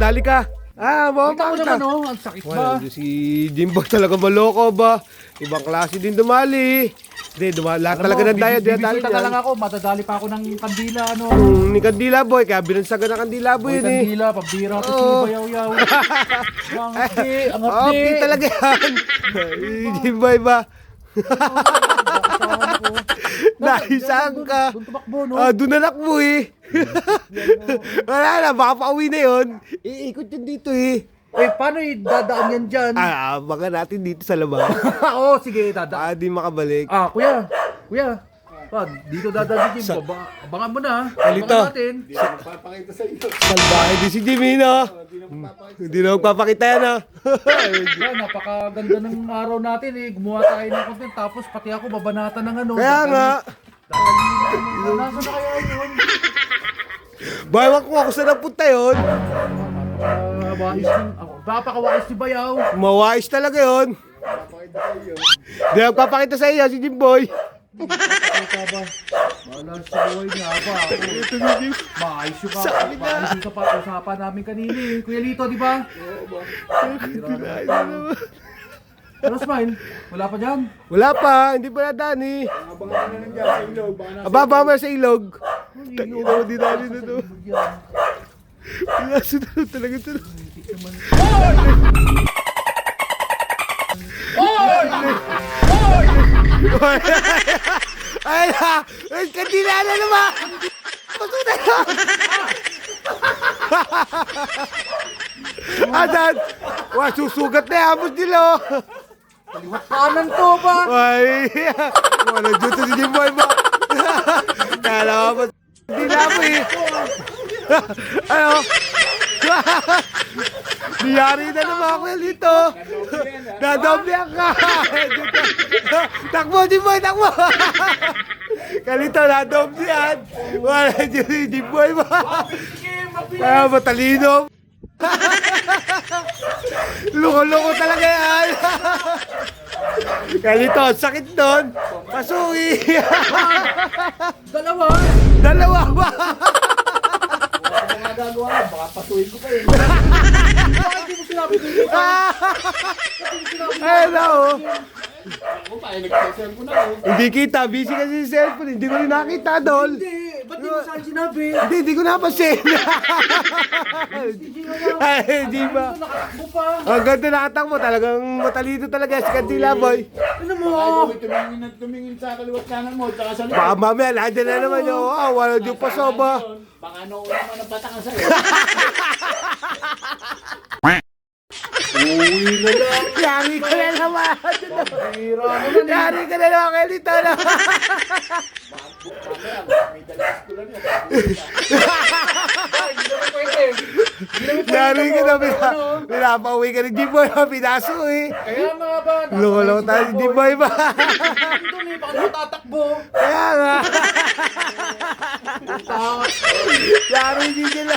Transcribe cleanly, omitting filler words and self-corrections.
madali ka. Kita ko naman, oh. Ang sakit ba? Si Jimbo talaga maloko ba? Ibang klase din dumali. Hindi, lahat talaga ng daya. Bibisita na lang ako, madadali pa ako ng kandila, ano. Ni Kandila boy, kaya binansagan ng Kandila boy yun eh. Kandila, pabira ko si Bayaw-yaw. Ang Okay talaga yan. Jimbo ba? Naisang ka. Doon tumakbo, no? Doon na nakbo eh. Wala na, baka pauwi na yun. Iikot yun dito eh. Paano dadaan yan dyan? Baka natin dito sa labas. Oo, sige, dadaan. Di makabalik. Kuya. Dito dadaan si Jimbo. Abangan mo na. Halito. Abangan natin. Salbahe din si Jimmy, no? Hindi na magpapakita yan, no? Napakaganda ng araw natin eh. Gumawa tayo ng content. Tapos pati ako babanatan ng ano. Kaya nga. Nasa na kaya yun? Bayawan ko ako saan napunta yun. Napakawais si Bayaw. Mawais talaga yun. Hindi na magpapakita sa iyo si Jimboy. Wala sa buhay niya ba? Maayos yung usapan namin kanina eh. Kuya Lito, di ba? Pero Smile, wala pa dyan. Wala pa, hindi pa nadaan eh. Abangan na lang dyan sa ilog. Ababa mo sa ilog. Tangina mo, di dali na to. Sunod talaga ito. Ay na! Ay, Kandila na naman! Pasunan na! Adan! Susugat na yung nila oh! Kanan to ba? Ay! Wala dyan to si Jimboy ba? Kala ko ba? Hindi na mo eh! Ano? Niyari na naman ako dito! Nadoblihan ka! Takbo, Jimboy! Takbo! Kalito, nadoblihan! Wala dyan si Jimboy ba? Kaya matalino! Loko-loko talaga yan! Kalito, sakit doon! Pasuwi! Dalawa! Dalawa ba? Baka nagagawa ka, baka pasuhin ko pa eh. Bakit di mo sinabi dito? Ayun na oh! Ako pa, nag-session ko na eh. Hindi kita, busy kasi sa cellphone. Hindi ko rin nakita, Dol. Hindi, ba't di mo saan sinabi? Hindi ko napansin. Ay, di ba? Nakatakbo pa. Ang ganda nakatakbo. Talagang matalino talaga si Kandila, boy. Ano mo? Baka tumingin sa kaliwat kanan mo, tsaka sa likod. Baka mamaya, nandiyan na naman yung, wala yung pasoba. Baka noon naman ang pataka sa'yo. Uwi na lang. Yari ka na naman. Hira naman eh. Yari ka na naman kay Lito na. May dalas ko lang yan. Ay, hindi naman pwede. Yari ka na, pinapauwi ka ng Jimboy. Pinaso eh. Kaya nga ba? Loko tayo si Jimboy ba? Doon eh, baka natatakbo. Kaya nga. Yari din sila.